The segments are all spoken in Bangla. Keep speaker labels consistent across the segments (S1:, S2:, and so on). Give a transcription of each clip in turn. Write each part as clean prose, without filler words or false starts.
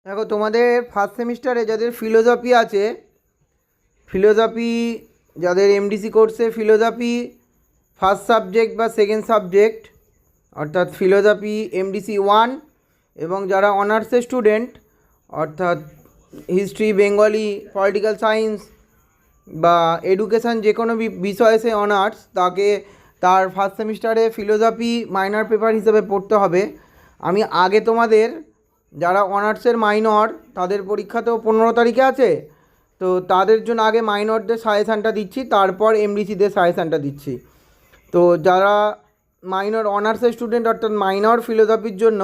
S1: দেখো তোমাদের ফার্স্ট সেমিস্টারে যাদের ফিলোজফি আছে, ফিলোজফি যাদের এমডিসি কোর্সে ফিলোজফি ফার্স্ট সাবজেক্ট বা সেকেন্ড সাবজেক্ট অর্থাৎ ফিলোজফি এমডিসি 1, এবং যারা অনার্সের স্টুডেন্ট অর্থাৎ হিস্ট্রি, বেঙ্গলি, পলিটিক্যাল সায়েন্স বা এডুকেশান যে কোনো বিষয়ে সে অনার্স, তাকে তার ফার্স্ট সেমিস্টারে ফিলোজফি মাইনর পেপার হিসেবে পড়তে হবে। আমি আগে তোমাদের যারা অনার্সের মাইনর তাদের পরীক্ষা তো 15 তারিখে আছে, তো তাদের জন্য আগে মাইনরদের সাজেশানটা দিচ্ছি, তারপর এমডিসিদের সাজেশানটা দিচ্ছি। তো যারা মাইনর অনার্সের স্টুডেন্ট অর্থাৎ মাইনর ফিলোজফির জন্য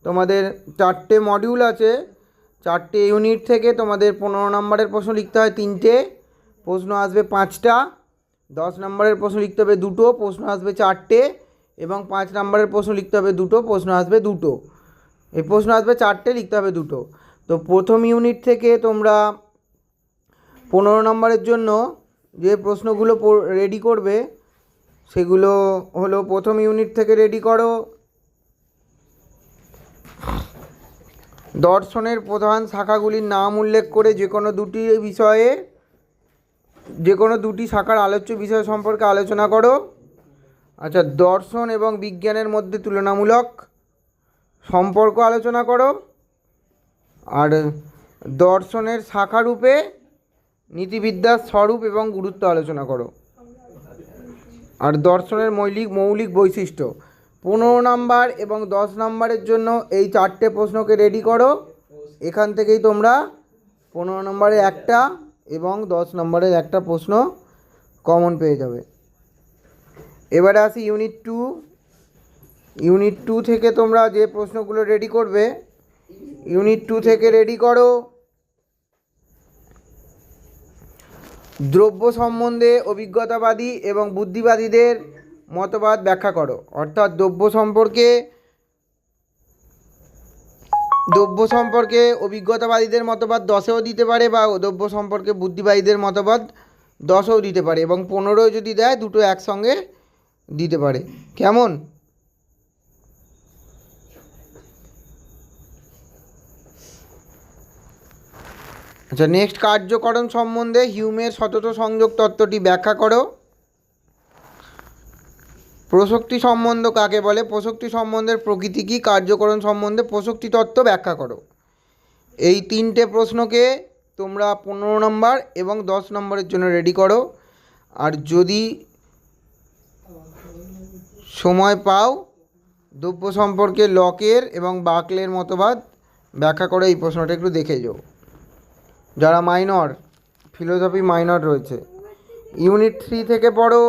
S1: তোমাদের 4টে মডিউল আছে, 4টে ইউনিট থেকে তোমাদের 15 নম্বরের প্রশ্ন লিখতে হয় 3টে, প্রশ্ন আসবে 5টা, 10 নম্বরের প্রশ্ন লিখতে হবে 2টো, প্রশ্ন আসবে 4টে, এবং 5 নম্বরের প্রশ্ন লিখতে হবে 2টো, প্রশ্ন আসবে 2টো। এই প্রশ্ন আসবে 4টে, লিখতে হবে 2টো। তো প্রথম ইউনিট থেকে তোমরা 15 নম্বরের জন্য যে প্রশ্নগুলো রেডি করবে সেগুলো হলো, প্রথম ইউনিট থেকে রেডি করো দর্শনের প্রধান শাখাগুলির নাম উল্লেখ করে যে কোনো দুটি বিষয়ে, যে কোনো দুটি শাখার আলোচ্য বিষয় সম্পর্কে আলোচনা করো। আচ্ছা, দর্শন এবং বিজ্ঞানের মধ্যে তুলনামূলক সম্পর্ক আলোচনা করো। আর দর্শনের শাখারূপে নীতিবিদ্যার স্বরূপ এবং গুরুত্ব আলোচনা করো। আর দর্শনের মৌলিক বৈশিষ্ট্য। 15 নম্বর এবং 10 নম্বরের জন্য এই 4টে প্রশ্নকে রেডি করো। এখান থেকেই তোমরা 15 নম্বরে একটা এবং 10 নম্বরের একটা প্রশ্ন কমন পেয়ে যাবে। এবারে আসি ইউনিট 2। ইউনিট 2 থেকে তোমরা যে প্রশ্নগুলো রেডি করবে, ইউনিট 2 থেকে রেডি করো দ্রব্য সম্বন্ধে অভিজ্ঞতাবাদী এবং বুদ্ধিবাদীদের মতবাদ ব্যাখ্যা করো। অর্থাৎ দ্রব্য সম্পর্কে অভিজ্ঞতাবাদীদের মতবাদ 10এও দিতে পারে, বা দ্রব্য সম্পর্কে বুদ্ধিবাদীদের মতবাদ 10এও দিতে পারে, এবং 15 যদি দেয় দুটো একসঙ্গে দিতে পারে। কেমন? আচ্ছা, নেক্সট, কার্যকরণ সম্বন্ধে হিউমের সতত সংযোগ তত্ত্বটি ব্যাখ্যা করো। প্রসক্তি সম্বন্ধ কাকে বলে, প্রসক্তি সম্বন্ধের প্রকৃতি কী, কার্যকরণ সম্বন্ধে প্রসক্তি তত্ত্ব ব্যাখ্যা করো। এই 3টে প্রশ্নকে তোমরা 15 নম্বর এবং 10 নম্বরের জন্য রেডি করো। আর যদি সময় পাও, দ্রব্য সম্পর্কে লকের এবং বাকলের মতবাদ ব্যাখ্যা করে এই প্রশ্নটা একটু দেখে যাও যারা মাইনর ফিলোসফি মাইনর রয়েছে। ইউনিট 3 থেকে পড়ো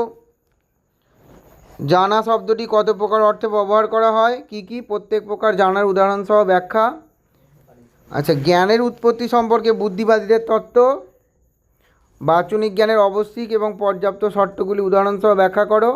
S1: জানা শব্দটি কত প্রকার অর্থে ব্যবহার করা হয়, কি কি, প্রত্যেক প্রকার জানার উদাহরণসহ ব্যাখ্যা। আচ্ছা, জ্ঞানের উৎপত্তি সম্পর্কে বুদ্ধিবাদীদের তত্ত্ব, বাচনিক জ্ঞানের আবশ্যিক এবং পর্যাপ্ত শর্তগুলি উদাহরণসহ ব্যাখ্যা করো।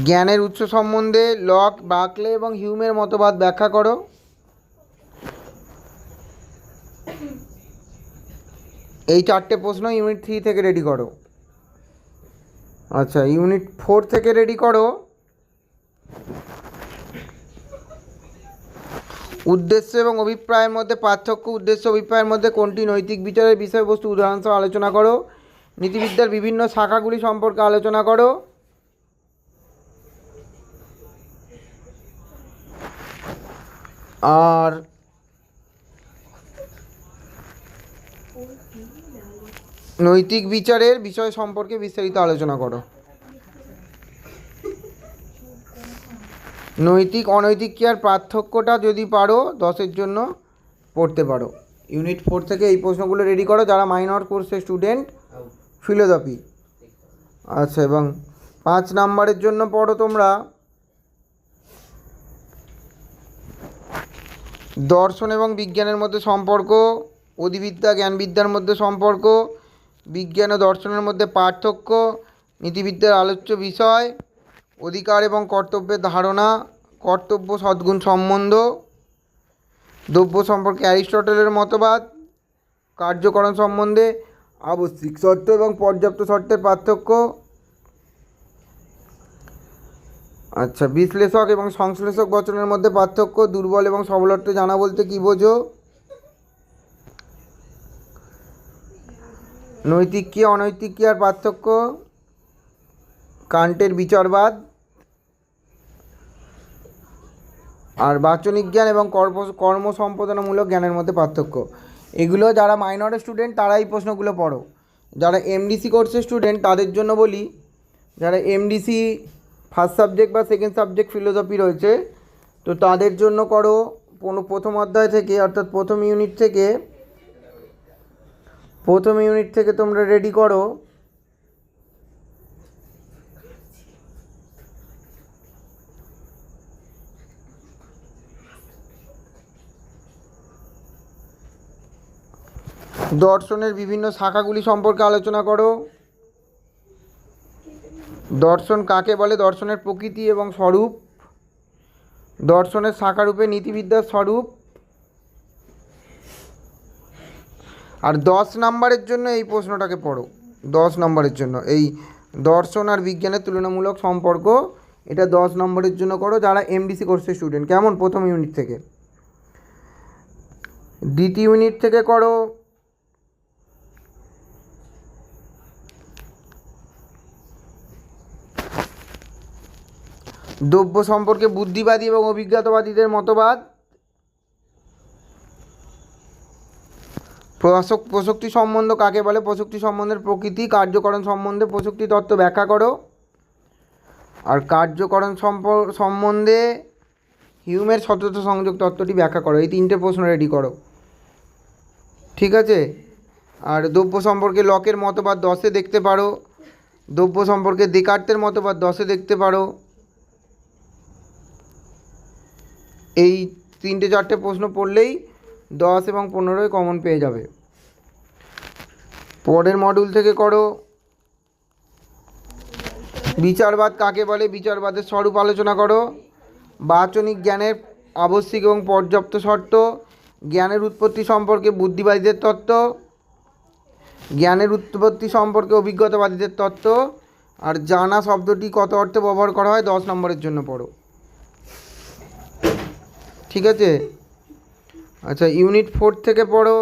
S1: জ্ঞানের উৎস সম্বন্ধে লক, বাকলে এবং হিউমের মতবাদ ব্যাখ্যা করো। এই 4টে প্রশ্ন ইউনিট 3 থেকে রেডি করো। আচ্ছা, ইউনিট 4 থেকে রেডি করো উদ্দেশ্য এবং অভিপ্রায়ের মধ্যে পার্থক্য, উদ্দেশ্য অভিপ্রায়ের মধ্যে কোনটি নৈতিক বিচারের বিষয়বস্তু উদাহরণসহ আলোচনা করো। নীতিবিদ্যার বিভিন্ন শাখাগুলি সম্পর্কে আলোচনা করো। আর নৈতিক বিচারের বিষয় সম্পর্কে বিস্তারিত আলোচনা করো। নৈতিক অনৈতিক ক্রিয়ার পার্থক্যটা যদি পারো 10-এর জন্য পড়তে পারো। ইউনিট 4 থেকে এই প্রশ্নগুলো রেডি করো যারা মাইনর কোর্সের স্টুডেন্ট ফিলোসফি। আচ্ছা, এবং 5 নম্বরের জন্য পড়ো তোমরা দর্শন এবং বিজ্ঞানের মধ্যে সম্পর্ক, অধিবিদ্যা জ্ঞানবিদ্যার মধ্যে সম্পর্ক, বিজ্ঞান ও দর্শনের মধ্যে পার্থক্য, নীতিবিদ্যার আলোচ্য বিষয়, অধিকার এবং কর্তব্যের ধারণা, কর্তব্য সদ্গুণ সম্বন্ধ, দ্রব্য সম্পর্কে অ্যারিস্টটলের মতবাদ, কার্যকরণ সম্বন্ধে আবশ্যিক শর্ত এবং পর্যাপ্ত শর্তের পার্থক্য। আচ্ছা, বিশ্লেষক এবং সংশ্লেষক বচনের মধ্যে পার্থক্য, দুর্বল এবং সবল অর্থে জানা বলতে কী বোঝো, নৈতিক ক্রিয়া অনৈতিক ক্রিয়ার পার্থক্য, কান্টের বিচারবাদ, আর বাচনিক জ্ঞান এবং কর্ম সম্পাদনামূলক জ্ঞানের মধ্যে পার্থক্য। এগুলো যারা মাইনরের স্টুডেন্ট তারা এই প্রশ্নগুলো পড়ো। যারা এমডিসি কোর্সের স্টুডেন্ট তাদের জন্য বলি, যারা এমডিসি ফার্স্ট সাবজেক্ট বা সেকেন্ড সাবজেক্ট ফিলোসফি রয়েছে তো তাদের জন্য করো প্রথম অধ্যায় থেকে, অর্থাৎ প্রথম ইউনিট থেকে তোমরা রেডি করো দর্শনের বিভিন্ন শাখাগুলি সম্পর্কে আলোচনা করো। দর্শন কাকে বলে, দর্শনের প্রকৃতি এবং স্বরূপ, দর্শনের শাখারূপে নীতিবিদ্যার স্বরূপ। আর 10 নম্বরের জন্য এই প্রশ্নটাকে পড়ো, 10 নম্বরের জন্য এই দর্শন আর বিজ্ঞানের তুলনামূলক সম্পর্ক, এটা 10 নম্বরের জন্য করো যারা এমডিসি কোর্সের স্টুডেন্ট। কেমন? প্রথম ইউনিট থেকে। দ্বিতীয় ইউনিট থেকে করো দ্রব্য সম্পর্কে বুদ্ধিবাদী এবং অভিজ্ঞতাবাদীদের মতবাদ, প্রসক্তি সম্বন্ধ কাকে বলে, প্রসক্তি সম্বন্ধের প্রকৃতি, কার্যকরণ সম্বন্ধে প্রসক্তি তত্ত্ব ব্যাখ্যা করো। আর কার্যকরণ সম্বন্ধে হিউমের সতত সংযোগ তত্ত্বটি ব্যাখ্যা করো। এই 3টে প্রশ্ন রেডি করো, ঠিক আছে? আর দ্রব্য সম্পর্কে লকের মতবাদ 10-এ দেখতে পারো, দ্রব্য সম্পর্কে দেকার্তের মতবাদ 10-এ দেখতে পারো। এই 3-4টে প্রশ্ন পড়লেই 10 এবং 15 কমন পেয়ে যাবে। পরের মডিউল থেকে করো বিচারবাদ কাকে বলে, বিচারবাদের স্বরূপ আলোচনা করো। বাচনিক জ্ঞানের আবশ্যিক এবং পর্যাপ্ত শর্ত, জ্ঞানের উৎপত্তি সম্পর্কে বুদ্ধিবাদীদের তত্ত্ব, জ্ঞানের উৎপত্তি সম্পর্কে অভিজ্ঞতাবাদীদের তত্ত্ব। আর জানা শব্দটি কত অর্থে ব্যবহার করা হয় 10 নম্বরের জন্য পড়ো, ঠিক আছে? আচ্ছা, ইউনিট 4 থেকে পড়ো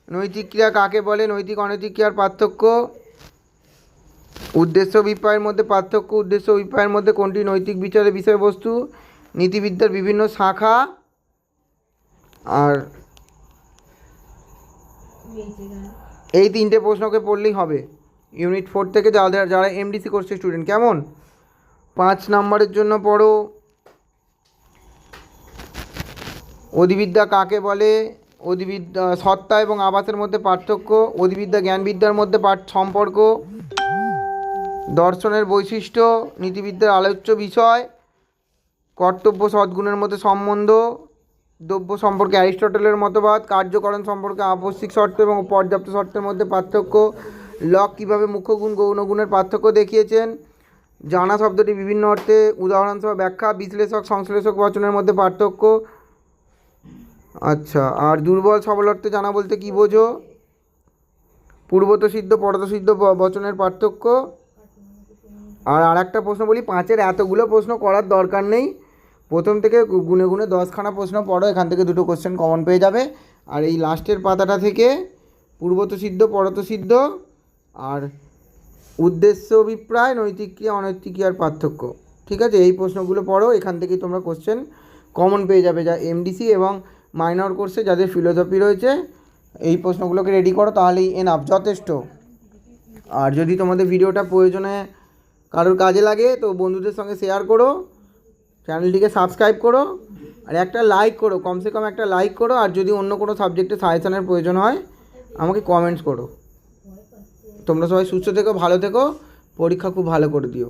S1: নৈতিক ক্রিয়া কাকে বলে, নৈতিক অনৈতিক ক্রিয়ার পার্থক্য, উদ্দেশ্য অভিপ্রায়ের মধ্যে পার্থক্য, উদ্দেশ্য অভিপ্রায়ের মধ্যে কোনটি নৈতিক বিচারের বিষয়বস্তু, নীতিবিদ্যার বিভিন্ন শাখা। আর এই 3টে প্রশ্নকে পড়লেই হবে ইউনিট 4 থেকে যারা এমডিসি কোর্সের স্টুডেন্ট। কেমন? 5 নম্বরের জন্য পড়ো অধিবিদ্যা কাকে বলে, অধিবিদ্যা সত্তা এবং আভাসের মধ্যে পার্থক্য, অধিবিদ্যা জ্ঞানবিদ্যার মধ্যে সম্পর্ক, দর্শনের বৈশিষ্ট্য, নীতিবিদ্যার আলোচ্য বিষয়, কর্তব্য সদ্গুণের মধ্যে সম্বন্ধ, দ্রব্য সম্পর্কে অ্যারিস্টটলের মতবাদ, কার্যকরণ সম্পর্কে আবশ্যিক শর্ত এবং পর্যাপ্ত শর্তের মধ্যে পার্থক্য, লক কীভাবে মুখ্য গুণ গৌণ গুণের পার্থক্য দেখিয়েছেন, জানা শব্দটি বিভিন্ন অর্থে উদাহরণসহ ব্যাখ্যা, বিশ্লেষক সংশ্লেষক বচনের মধ্যে পার্থক্য। আচ্ছা, আর দুর্বল সবল অর্থে জানা বলতে কী বোঝো, পূর্বত সিদ্ধ পরত সিদ্ধ বচনের পার্থক্য। আর একটা প্রশ্ন বলি, 5-এর এতগুলো প্রশ্ন করার দরকার নেই, প্রথম থেকে গুনে গুনে 10খানা প্রশ্ন পড়ো, এখান থেকে 2টো কোশ্চেন কমন পেয়ে যাবে। আর এই লাস্টের পাতাটা থেকে পূর্বত সিদ্ধ পরত সিদ্ধ আর উদ্দেশ্য অভিপ্রায়, নৈতিক ক্রিয়া অনৈতিক ক্রিয়ার পার্থক্য, ঠিক আছে? এই প্রশ্নগুলো পড়ো, এখান থেকেই তোমরা কোশ্চেন কমন পেয়ে যাবে। যা এমডিসি এবং মাইনর কোর্সে যাদের ফিলোসফি রয়েছে এই প্রশ্নগুলোকে রেডি করো, তাহলেই এনাফ, যথেষ্ট। আর যদি তোমাদের ভিডিওটা প্রয়োজনে কারোর কাজে লাগে তো বন্ধুদের সঙ্গে শেয়ার করো, চ্যানেলটিকে সাবস্ক্রাইব করো, আর একটা লাইক করো, কমসে কম একটা লাইক করো। আর যদি অন্য কোনো সাবজেক্টে সাজেশনের প্রয়োজন হয় আমাকে কমেন্টস করো। তোমরা সবাই সুস্থ থেকো, ভালো থেকো, পরীক্ষা খুব ভালো করে দিও।